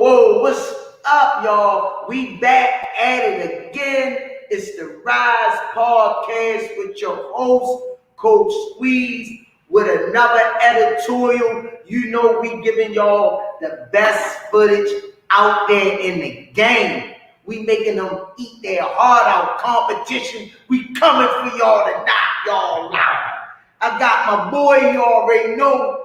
Whoa, what's up, y'all? We back at it again. It's the Rize podcast with your host, Coach Squeeze, with another editorial. You know we giving y'all the best footage out there in the game. We making them eat their heart out. Competition, we coming for y'all to knock y'all out. I got my boy, you already know,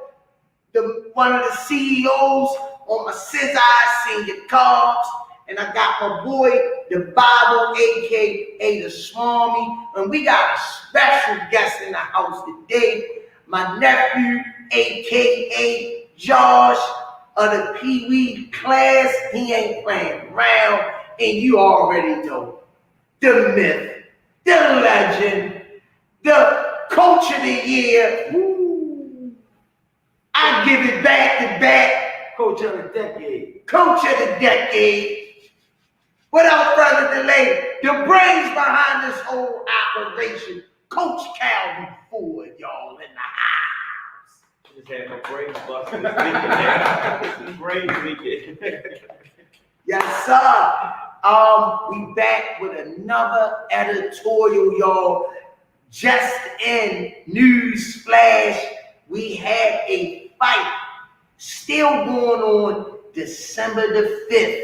one of the CEOs on my Scissor Senior Carbs, and I got my boy, the Bible, aka the Swami, and we got a special guest in the house today, my nephew, aka Josh of the Pee Wee class. He ain't playing around, and you already know the myth, the legend, the coach of the year. I give it back to back. Coach of the decade. Coach of the decade. Without further delay, the brains behind this whole operation, Coach Calvin Ford, y'all, in the house. Just had my brains busted this weekend. Brains weekend. Yes, sir. We back with another editorial, y'all. Just in news flash, we had a fight still going on December the 5th.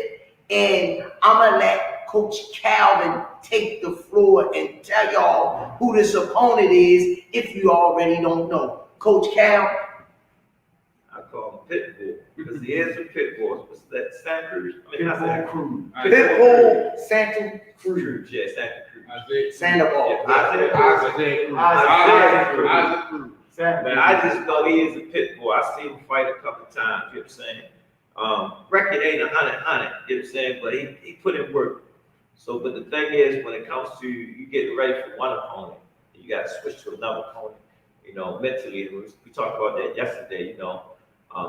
And I'm going to let Coach Calvin take the floor and tell y'all who this opponent is if you already don't know. Coach Cal? I call him Pitbull because he is a Pitbull. What's that? Santa Cruz? Pitbull Cruz. Pitbull Santa Cruz. Yeah, Santa Cruz. Sandoval. Isaac Cruz. Man, I just know he is a Pitbull. I seen him fight a couple times, you know what I'm saying? Record ain't 100, you know what I'm saying? But he put in work. So, but the thing is, when it comes to you getting ready for one opponent, you got to switch to another opponent. You know, mentally, we talked about that yesterday. You know,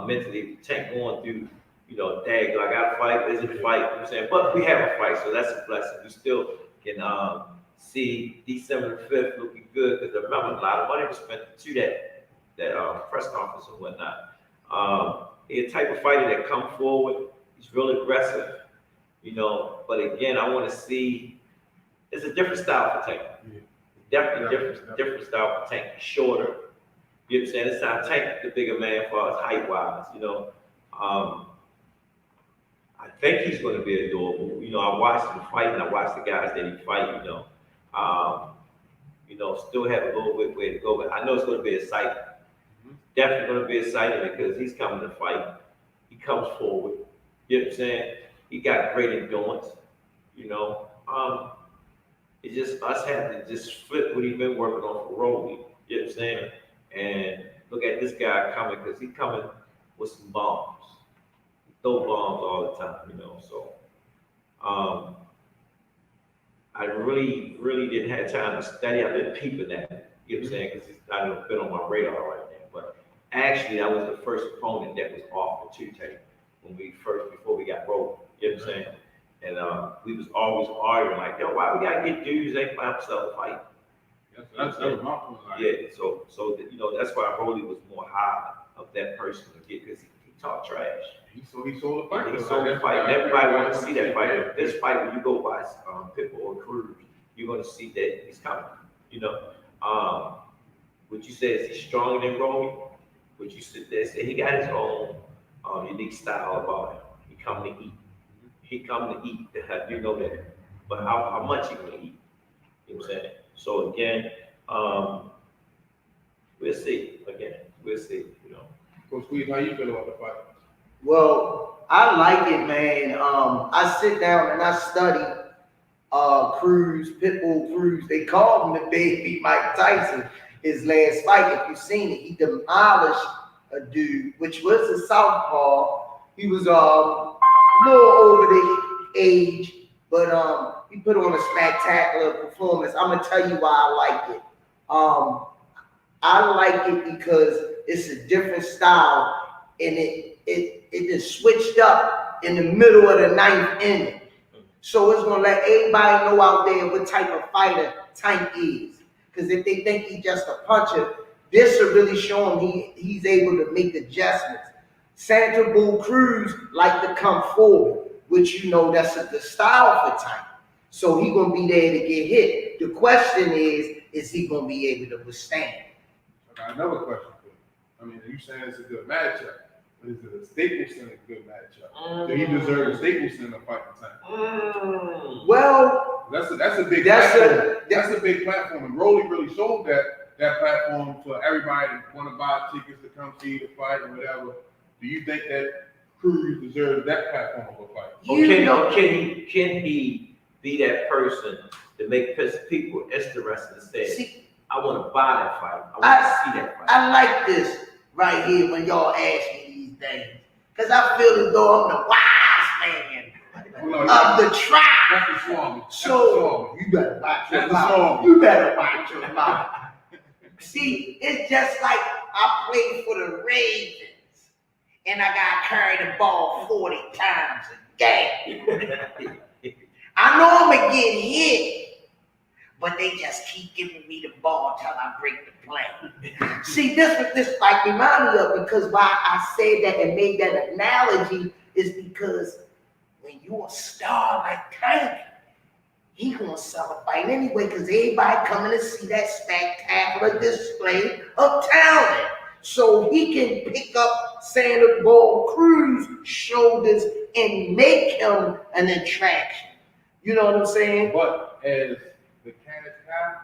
mentally, Tank going through, you know, dang, do I got to fight? Is it a fight? You know what I'm saying? But we have a fight, so that's a blessing. We still can see December the 5th looking good because remember, a lot of money was spent to that press conference and whatnot. He's a type of fighter that come forward. He's real aggressive, you know. But again, I want to see. It's a different style for Tank. Definitely different style for Tank. He's shorter. You know what I'm saying? It's not Tank the bigger man for us height wise. You know, I think he's going to be adorable. You know, I watched him fight and I watched the guys that he fight. You know, still have a little bit way to go, but I know it's going to be exciting. Definitely going to be exciting because he's coming to fight. He comes forward. You know what I'm saying? He got great endurance. You know, it's just us having to just flip what he's been working on for Rolly. You know what I'm saying? And look at this guy coming because he's coming with some bombs. He throw bombs all the time, you know. So I really didn't have time to study. I've been peeping at it. You know what I'm saying? Because it's not been on my radar right now. But actually, that was the first opponent that was offered to Tank before we got rolling. You know what I'm saying? And we was always arguing like, yo, why we gotta get dudes ain't by themselves to fight? That was my point. Yeah, so you know that's why Rolly was more high of that person to get because he talked trash. He sold the fight. He sold the fight. And everybody want to see that fight. This fight, when you go by Pitbull Cruz, you're gonna see that he's coming. You know, would you say is he stronger than Rolly? Would you sit there and say he got his own unique style about him? He come to eat. He come to eat. You know that. But how much he gonna eat? You know what I'm saying? So again, we'll see. We'll see. You know. Coach Squeeze, how you feel about the fight? Well, I like it, man. I sit down and I study Cruz, Pitbull Cruz. They called him the baby Mike Tyson. His last fight, if you've seen it, he demolished a dude, which was a southpaw. He was more over the age, but he put on a spectacular performance. I'm gonna tell you why I like it. I like it because it's a different style, and it just switched up in the middle of the ninth inning. So it's gonna let everybody know out there what type of fighter Tank is. Because if they think he's just a puncher, this will really show him he's able to make adjustments. Pitbull Cruz like to come forward, which you know that's a good style for Tank. So he gonna be there to get hit. The question is he gonna be able to withstand? I got another question for you. I mean, you saying it's a good matchup, but is it a Stapleton a good matchup? Do he deserve a Stapleton to fight the Tank? Well, That's a big platform. That's a big platform, and Rolly really showed that platform for everybody that want to buy tickets to come see the fight and whatever. Do you think that Cruz deserves that platform of a fight? Can he be that person to make people interested and say, I want to buy that fight. I want to see that fight. I like this right here when y'all ask me these things. Because I feel as though I'm the wise man of the tribe. That's the swami. So you better watch your mouth. You better watch your mouth. See, it's just like I played for the Ravens and I got carried the ball 40 times a game. I know I'm going to get hit, but they just keep giving me the ball till I break the play. See, this like remind me of, because why I said that and made that analogy is because when you're a star like Tank, he gonna sell a fight anyway, because everybody coming to see that spectacular display of talent. So he can pick up Pitbull Cruz shoulders and make him an attraction. You know what I'm saying? But as the cash guy,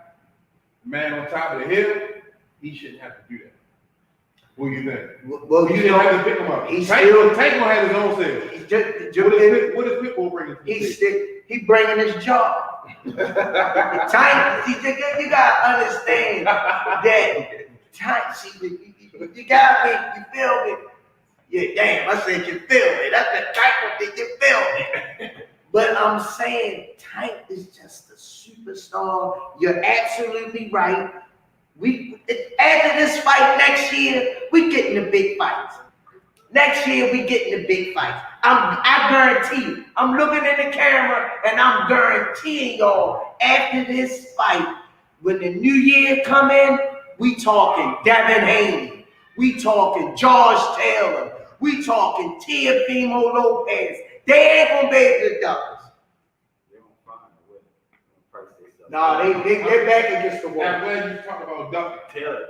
the man on top of the hill, he shouldn't have to do that. What do you think? Well, he shouldn't have to pick him up. Tank gonna have his own sales. What is Pitbull bringing to the table? He bringing his job. Tank, you gotta understand that Tank. See, you got me. You feel me? Yeah, damn. I said you feel me. That's the type of thing you feel me. But I'm saying Tank is just a superstar. You're absolutely right. After this fight next year, we getting the big fights. Next year, we getting the big fights. I guarantee you. I'm looking in the camera and I'm guaranteeing y'all after this fight, when the new year come in, we talking Devin Haney. We talking George Taylor. We talking Teofimo Lopez. They ain't gonna be able to duck us. They don't find a way to price themselves. No, they're back against the wall. I'm glad you talk about ducking. Taylor.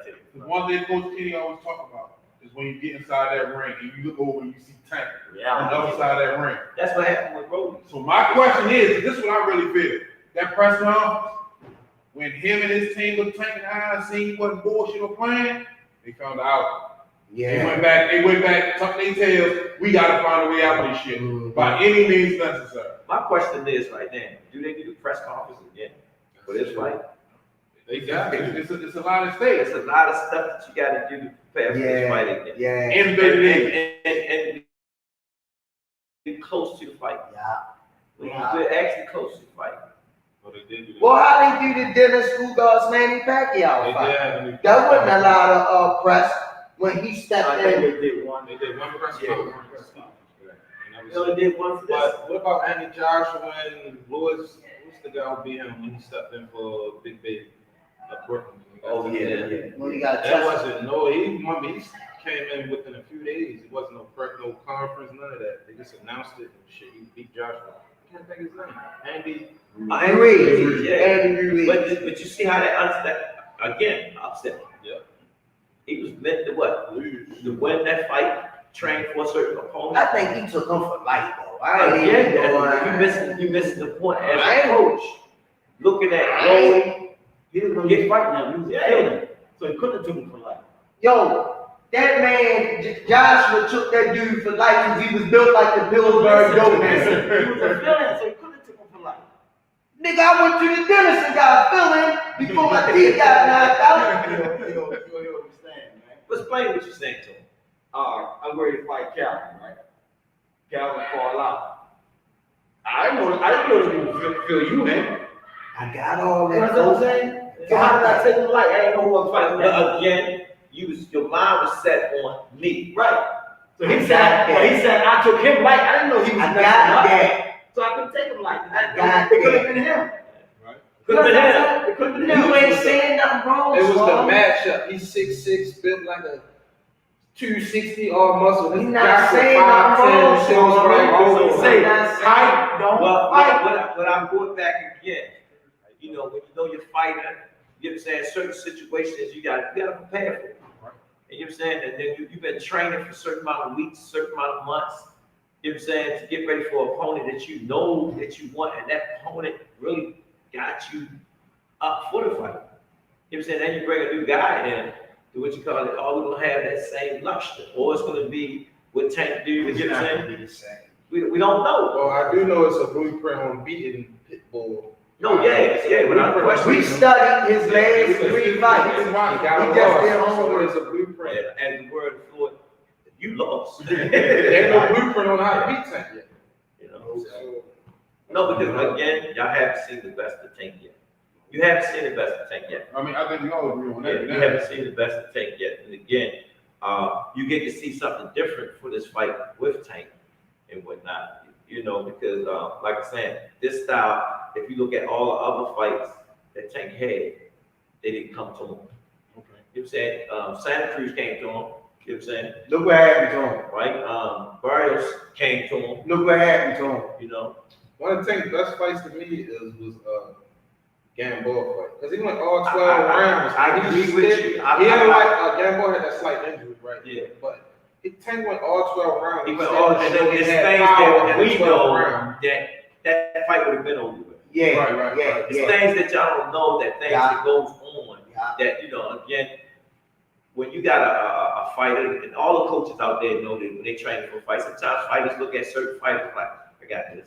One thing Coach Kenny always talk about is when you get inside that ring and you look over and you see Tank on the other side of that ring. That's what happened with Rolly. So my question is, this is what I really feel. That press conference, when him and his team looked Tank in the eye and seen he wasn't bullshit or playing, they found out. Yeah. They went back, tucked their tails. We gotta find a way out of this shit by any means necessary. My question is right now, do they do the press conference again for this fight? They got it. It's a lot of stakes. There's a lot of stuff that you got to do to prepare for this fight again. Yeah. And be close to the fight. Yeah. We're actually close to the fight. Well, how they do the Dennis Ugas Manny Pacquiao fight? That wasn't a lot of press when he stepped in. They did one press conference. They only did one for this. But what about Andy Joshua and Lewis? Who's the guy who beat him when he stepped in for Big Baby at Brooklyn? Oh yeah. When he got that wasn't he came in within a few days. It wasn't no prep, no conference, none of that. They just announced it and shit. He beat Joshua. I can't think his name. Andy Rize. Yeah. Andy Rize. But you see how that upset. Yeah. He was meant to what? To win that fight, train for a certain opponent. I think he took him for life, though. You missing the point as a coach. Looking at Rolly, He was gonna get fight now. He was killing. So he couldn't have took him for life. Yo, that man, Joshua took that dude for life because he was built like the Pillsbury dope man. He was a villain, so he couldn't have took him for life. Nigga, I went to the dentist and got a filling before my teeth got knocked out. You understand, man. Explain what you're saying to him. I'm ready to fight Calvin, right? Calvin fall out. I didn't know he would feel you, man. I got all that. You know what I'm saying? So how did I take him light? I ain't know who I was fighting. But again, your mind was set on me. Right. So he said I took him light. I didn't know he was I got that. So I couldn't take him light. got It could have been him. Right. Could have been him. It could have been him. You ain't saying nothing wrong, It was Swami. the matchup. He's 6'6", built like a 260 all muscle. This You're guy not for saying 5'10", I'm sales wrong, right Swami. over. I'm Say, not saying height, don't well, fight. but I'm going back again. You know, when you know your fighter, you know what I'm saying, certain situations you gotta prepare for. And you know what I'm saying? And then you've been training for a certain amount of weeks, certain amount of months, you know what I'm saying, to get ready for an opponent that you know that you want, and that opponent really got you up for the fight. You know what I'm saying? Then you bring a new guy in, do what you call it, oh, we're gonna have that same luster, or it's gonna be what Tank Davis, you know what I'm saying? We don't know. Well, I do know it's a blueprint on beating Pitbull. No, yeah, but I'm questioning. We studied his last 3 fights. He got We a just did loss, so homework. it's a blueprint. And the word Floyd, you lost. There ain't no blueprint on how to beat Tank yet. You know, so, no, because again, y'all haven't seen the best of Tank yet. You haven't seen the best of Tank yet. I mean, I think we all agree on Yeah, that. you haven't seen the best of Tank yet. And again, you get to see something different for this fight with Tank and whatnot. You know, because like I said, this style, if you look at all the other fights that Tank had, they didn't come to him. Okay. You know what I'm saying? Santa Cruz came to him. You know what I'm saying? Look what happened to him. Right? Barrios came to him. Look what happened to him. You know? One of Tank's best fights to me was Gamboa fight. Because he went all 12 rounds. I agree with you. He had like, Gamboa had that slight injury, right? Yeah. But Tank went all 12 rounds. He went all, and then there's things that we know that fight would have been over with. Yeah, Right. It's things that y'all don't know, that things Yeah. that goes on, Yeah. that, you know, again, when you got a fighter, and all the coaches out there know that when they train for fights, sometimes fighters look at certain fighters like, I got this.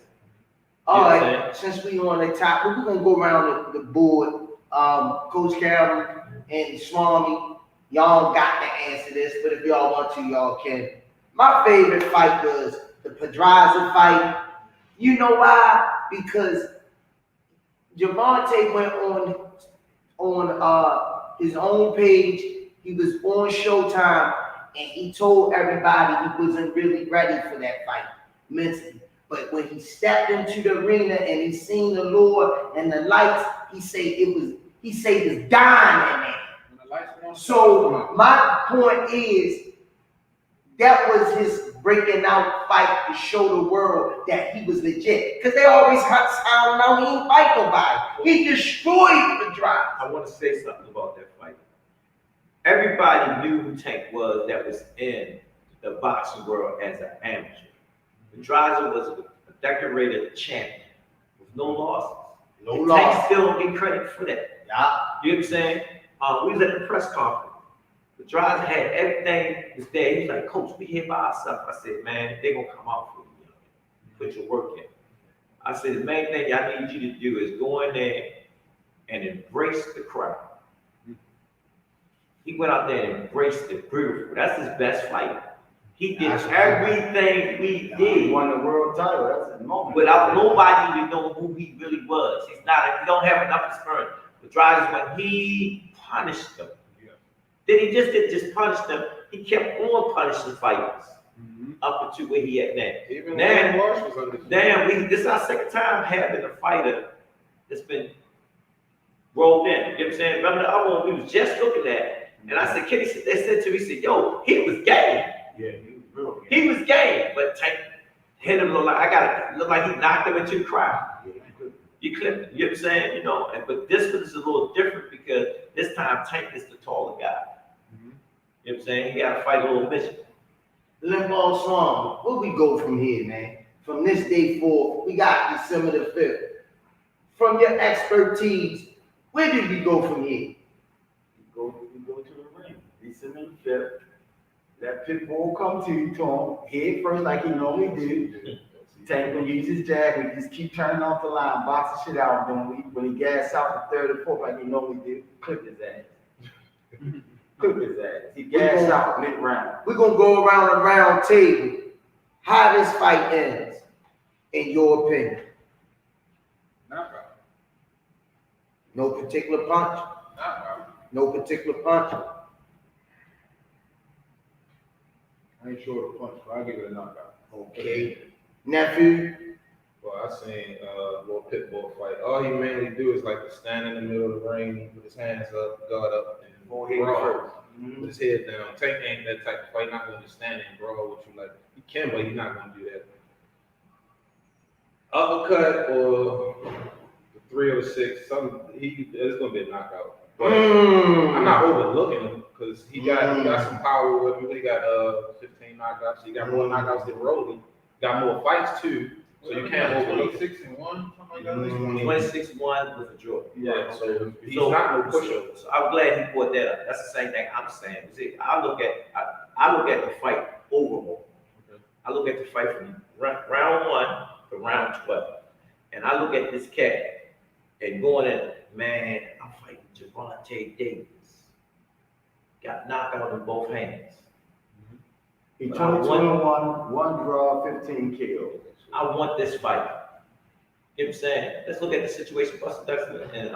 All You know what I'm right, since we on the topic, we're gonna go around the board. Coach Calvin and Swami, y'all got to answer this, but if y'all want to, y'all can. My favorite fight was the Pedraza fight. You know why? Because Gervonta went on his own page. He was on Showtime, and he told everybody he wasn't really ready for that fight mentally. But when he stepped into the arena and he seen the Lord and the lights, he said it was dying in there. So my point is, that was his breaking out fight to show the world that he was legit. Because they always sound out he ain't fight nobody. He destroyed the drive. I want to say something about that fight. Everybody knew who Tank was that was in the boxing world as an amateur. Pedraza was a decorated champion with no losses. No And Tank loss. still don't get credit for that. Yeah. You know what I'm saying? We was at the press conference. Pedraza had everything was there. He was like, Coach, we here by ourselves. I said, man, they gonna come out for you. Put your work in. I said, the main thing I need you to do is go in there and embrace the crowd. He went out there and embraced it. Beautiful. That's his best fight. He did everything we did. He won the world title. That's a moment. Without nobody to know who he really was. He don't have enough experience. Pedraza, when he punished them, then he didn't just punish them, he kept on punishing fighters up until where he at now. Even Now, Walsh was undefeated. this is our second time having a fighter that's been rolled in. You know what I'm saying? Remember the other one we was just looking at, and I said, Kenny, they said to me, he said, yo, he was game. Yeah, he was real good. He was game, but Tank hit him look like he knocked him into the crowd. You clipped it, you know what I'm saying? You know, but this one is a little different because this time Tank is the taller guy. You know what I'm saying? He got to fight a little midget. Limbo Swami, where we go from here, man? From this day forth, we got December the 5th. From your expertise, where did we go from here? We go to the ring. December the 5th. Let Pitbull come to him, head first like he normally do. Tank gonna use his jab, we just keep turning off the line, box the shit out. Then when he gas out the third or fourth like he normally do, clip his ass. Clip his ass. He gas out mid-round. We're going to go around the round table. How this fight ends, in your opinion? Knockout. No particular punch? Knockout. No particular punch? I ain't sure of the punch, but I'll give it a knockout. Okay. Nephew? Well, I seen little Pitbull fight. All he mainly do is like to stand in the middle of the ring with his hands up, guard up, and Go ahead brawl. first. with his head down. Tank ain't that type of fight. Not going to stand and brawl with you like he can, but he's not going to do that. Uppercut or the 3 or the 6, it's going to be a knockout. But I'm not overlooking him because he got some power with him. He got 15 knockouts. He got more knockouts than Rolly. Got more fights too. So you can't overlook 26-1, something like that. 26-1 with a draw. Yeah, so he's So, not no pushover. so I'm glad he brought that up. That's the same thing I'm saying. See, I look at the fight overall. I look at the fight from round 1 to round 12, and I look at this cat and going in, man, I'm fighting Gervonta Davis. Got knocked out in both hands. He 22-1, 1 draw, 15 kills. I want this fight. You know what I'm saying? Let's look at the situation Buster Douglas and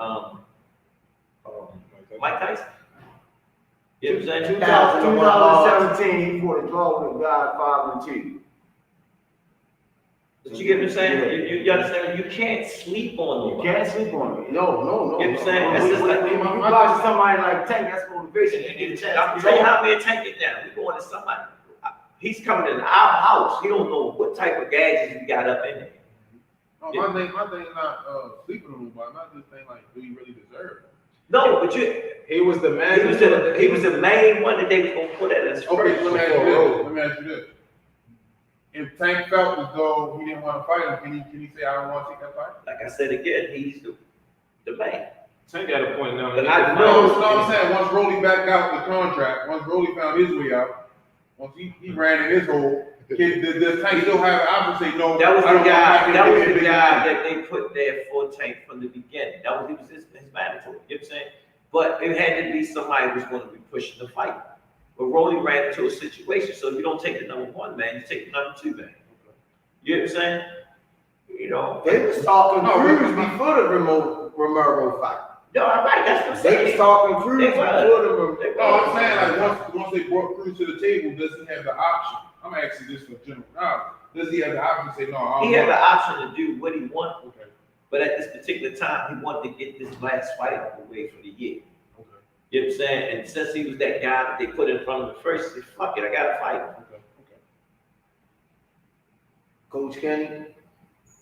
Mike Tyson. You know what I'm saying? 2017, he fought a draw with a guy 5-2. But you get what I'm saying? You understand? You can't sleep on You nobody. can't sleep on it. No. You know what I'm saying? That's When just like you watch somebody like Tank, that's motivation. You get a chance. I'm telling you how me and Tank get down. We going to somebody. He's coming in our house. He don't know what type of gadgets you got up in there. No, my thing is not sleeping on nobody. My just thing like, do you really deserve it? No, but He was the man. he was the main one that they was gonna put at us Okay, first. let me ask you this. If Tank felt as though he didn't want to fight him, can he say, I don't want to take that fight? Like I said again, he's the man. Tank got a point now. But I No, know. I'm saying once Rolly backed out the contract, once Rolly found his way out, once he ran in his hole, does Tank still have an option to say no? That was I the don't guy. want That was to the take guy it. that they put there for Tank from the beginning. He was his mandatory. You know what I'm saying? But it had to be somebody who was going to be pushing the fight. But Rolly ran into a situation, so you don't take the number 1 man, you take the number 2 man. You know what I'm saying? You know. They was talking Cruz before the Romero fight. No, I'm right. That's what I'm They saying. was talking Cruz They before were. the No, I'm saying like once they brought Cruz to the table, does he have the option? I'm asking this for general knowledge. Does he have the option to say no? I don't He had want the it? option to do what he wanted. Okay. But at this particular time, he wanted to get this last fight out of the way for the year. Okay. You know what I'm saying? And since he was that guy that they put in front of him first, he said, fuck it, I gotta fight him. Okay. Coach Kenny,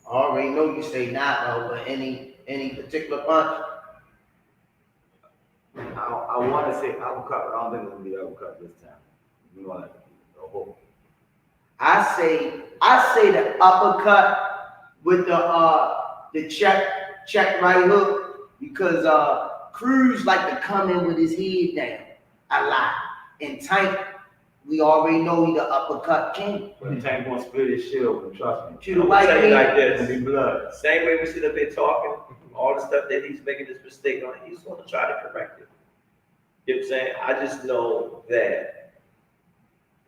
I already know you say knockout, but any particular punch? I want to say uppercut, but I don't think it's going to be uppercut this time. You want to hope. I say the uppercut with the check right hook, because Cruz like to come in with his head down a lot. And Tank, we already know he the uppercut king. But Tank going to split his shield, trust me. To the I'm white gonna tell you like king. It's going to be blood. Same way we sit up here talking, all the stuff that he's making this mistake on, he's gonna try to correct it. You know what I'm saying? I just know that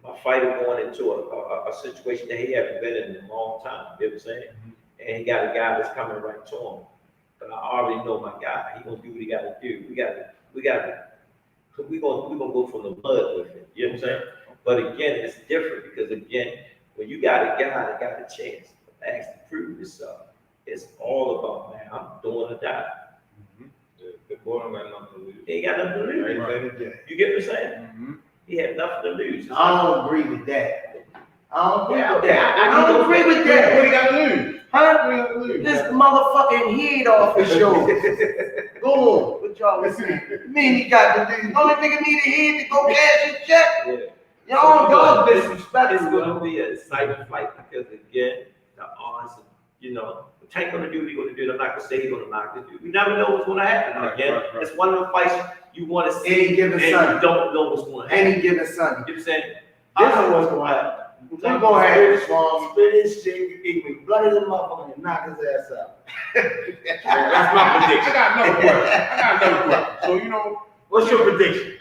my fighter going into a situation that he haven't been in a long time. You know what I'm saying? And he got a guy that's coming right to him. But I already know my guy. He gonna do what he gotta do. We gonna go from the mud with it. You know what I'm saying? But again, it's different because again, when you got a guy that got a chance to actually prove himself, it's all about, man, I'm doing or die. The boy don't got nothing to lose. He ain't got nothing to lose. You get what I'm saying? Mm-hmm. He had nothing to lose. I don't agree with that. I don't agree with Yeah, that. I I don't agree with What that. he got to lose? Huh? What he got to lose? This motherfucking head off his shoulder. Go on. What y'all listening? Mean he got to do? Only nigga need a head to go cash his check. Yeah. Y'all It's disrespectful. gonna be an exciting fight because again, the odds, you know, Tank gonna do what he gonna do. I'm not gonna say he's gonna knock this dude. We never know what's gonna happen. Right, Again, right. it's one of the fights you want to see Any given and Sunday. you don't know what's gonna happen. Any given Sunday. You know what I'm saying? This is what's going to happen. We gonna have this one. Split his shit, you eat me, blood his motherfucker, and knock his ass out. That's my prediction. I got another question. So, you know, What's your prediction?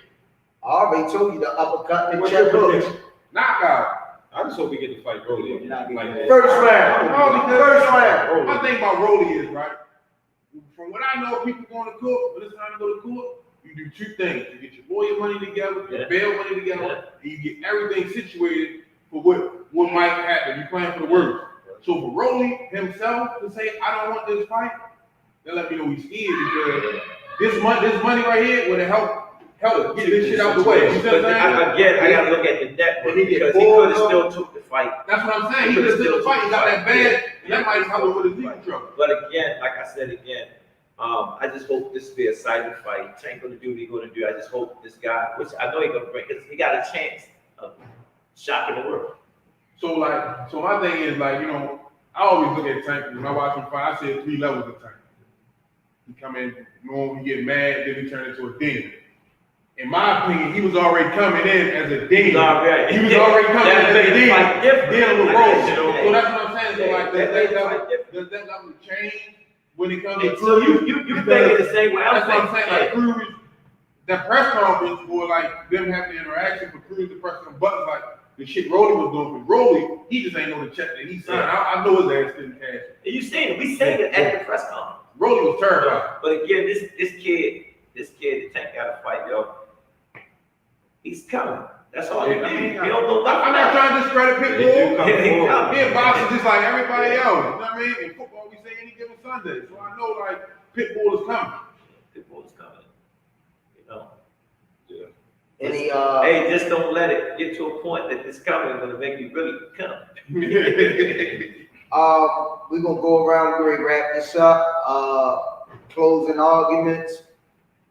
I already told you the uppercut and What's your check hook. prediction? knockout. I just hope we get to fight Rolly. Not Like getting that. First round. No, because First round. my thing about Rolly is, right, from what I know, people going to court, when it's time to go to court, you do two things. You get your lawyer money together, your bail money together, and you get everything situated for what might happen. You plan for the worst. So for Rolly himself to say, I don't want this fight, that let me know he's scared because this money right here would have hell, get this shit out the way. You see what But I'm saying? again, I gotta look at the network When he get because he bored, could have still took the fight. That's what I'm saying. He just took the fight. He got that bad, and that might help him with his legal trouble. But again, like I said again, I just hope this be a exciting fight. Tank gonna do what he gonna do. I just hope this guy, which I know he gonna bring, because he got a chance of shocking the world. So my thing is like, you know, I always look at Tank when I watch him fight. I say 3 levels of Tank. He come in, normal, he get mad, then he turn into a demon. In my opinion, he was already coming in as a demon. He was already coming in as a demon, dealing with Rolly. So that's what I'm saying. So like, does that level change when it comes to So Cruz? you think the same way That's I'm what I'm saying. saying. Like Cruz, that press conference for like them having the interaction for Cruz to press them buttons like the shit Rolly was doing. Because Rolly, he just ain't know the check that he signed. I know his ass didn't cash. And you seen it. We seen it at the press conference. Rolly was terrified. But again, this kid, the Tank got to fight, yo. He's coming. That's all he needs. We don't know I'm not trying to discredit Pitbull. He In boxing, just like everybody else. You know what I mean? In football, we say any given Sunday. So I know like Pitbull is coming. Pitbull is coming. You know. Yeah. Any Hey, just don't let it get to a point that this coming is gonna make you really come. we're gonna go around, we're gonna wrap this up. Closing arguments.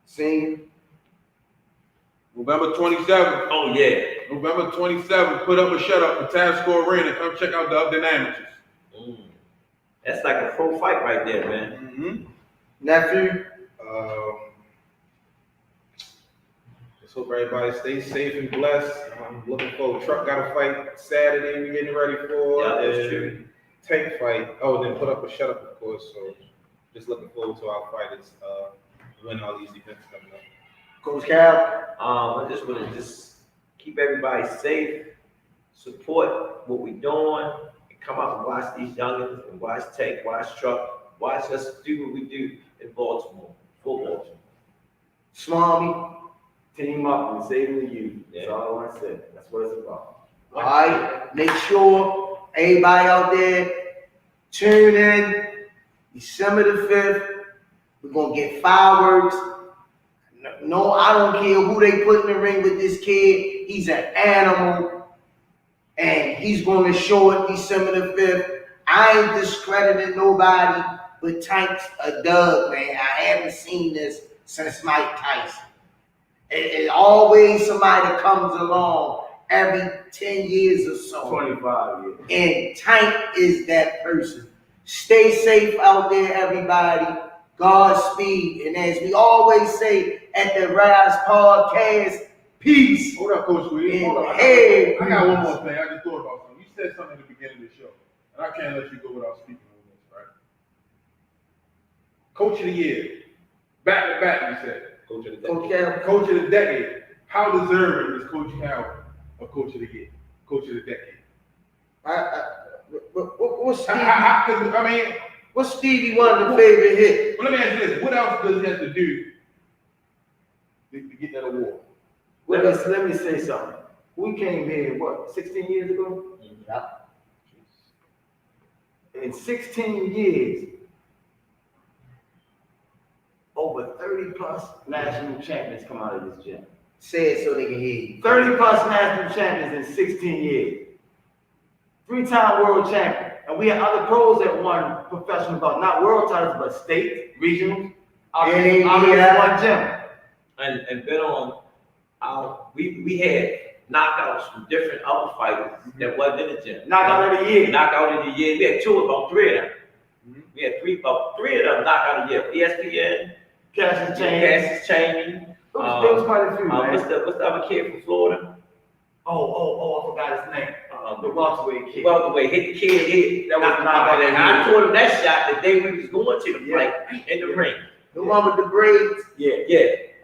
Scene. November 27th. Oh yeah. November 27th, put up a shut up for Tasco Arena. Come check out the Up Dynamics. That's like a pro fight right there, man. Mm-hmm. Nephew. Just hope everybody stays safe and blessed. I'm looking forward. Truck got a fight Saturday. We're getting ready for. Yeah, that's true. Tank fight. Oh, then put up a shut up, of course. So just looking forward to our fighters win all these events coming up. Coach Cal. I just want to just keep everybody safe, support what we're doing, and come out and watch these youngins and watch Tank, watch Truck, watch us do what we do in Baltimore, for Baltimore. Smarmy. Team up and saving the youth. Yeah. That's all I want to say. That's what it's about. All right. Make sure everybody out there tune in. December the 5th. We're gonna get fireworks. No, I don't care who they put in the ring with this kid. He's an animal. And he's going to show it December the 5th. I ain't discrediting nobody, but Tank's a dub, man. I haven't seen this since Mike Tyson. It's always somebody that comes along every 10 years or so. 25 years. And Tank is that person. Stay safe out there, everybody. Godspeed. And as we always say at the Rize Podcast, peace. Hold up, Coach Squeeze. Hold up. Hey, I got one more thing. I just thought about something. You said something at the beginning of the show, and I can't let you go without speaking on this, right? Coach of the year. Back to back, you said. Coach of the Coach decade. Cal. Coach of the decade. How deserving is Coach Cal of Coach of the year? Coach of the decade. What's Stevie? I mean, What's Stevie Wonder's favorite hit? well, let me ask you this. What else does he have to do to get that award? Let me say something. We came here, 16 years ago? In 16 years, over 30 plus national champions come out of this gym. Say it so they can hear you. 30 plus national champions in 16 years. 3-time world champion. And we had other pros that won professional belt, not world titles, but state, regional, out of this one gym. And been on we had knockouts from different other fighters that wasn't in the gym. Knockout of the year. Knockout of the year. We had about three of them. We had about three of them knockout of the year. ESPN, Cassius Chaney. There was quite a few, man. What's the other kid from Florida? I forgot his name. The welterweight kid. Welterweight, hit the kid, That was knockout. and I told him that shot the day we was going to the fight in the ring. The one with the braids. Yeah.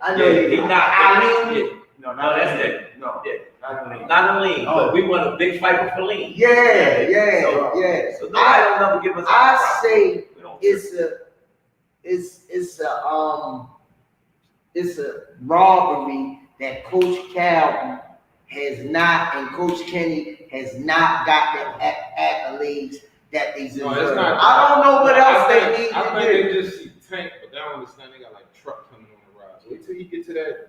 I know Yeah, you. he knocked Ali. yeah. No, that's it. No, Yeah. not Not a lean, but we won a big fight for lean. Yeah. So nobody don't never give us I say we don't it's a robbery that Coach Cal has not and Coach Kenny has not got the accolades that they deserve. No, it's not. I don't know what else they need I to think do. they just see Tank, but they don't understand they got like Truck coming on the rise. Wait till he get to that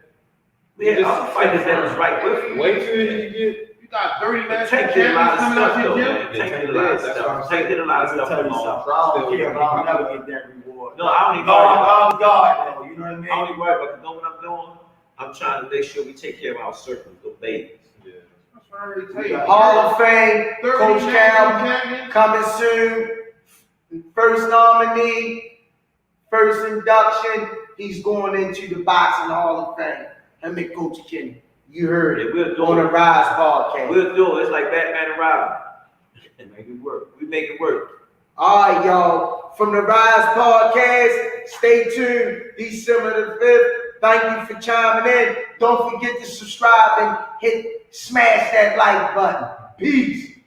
We had other fighters that was right with you. Wait till you get. You got 30 But national Tank did a lot of champions coming stuff out though, your gym. man. Tank did a lot of stuff. Tank did a lot of Let me stuff tell you along. something. I don't care, but I'll never get that reward. No, I don't even God, worry about I'm God, though. You know what I I mean? don't even worry about, you know what I'm doing? I'm trying to make sure we take care of our circle, the babies. Yeah. That's what I already tell you. Hall of Fame, 30 Coach national Cal champions. coming soon. First nominee, first induction. He's going into the Boxing Hall of Fame. Him and Coach Kenny. You heard Yeah, it we'll do on the it. Rise podcast. We'll do it. It's like Batman and Robin. Make it work. We make it work. All right, y'all. From the Rise podcast, stay tuned. December the 5th. Thank you for chiming in. Don't forget to subscribe and smash that like button. Peace.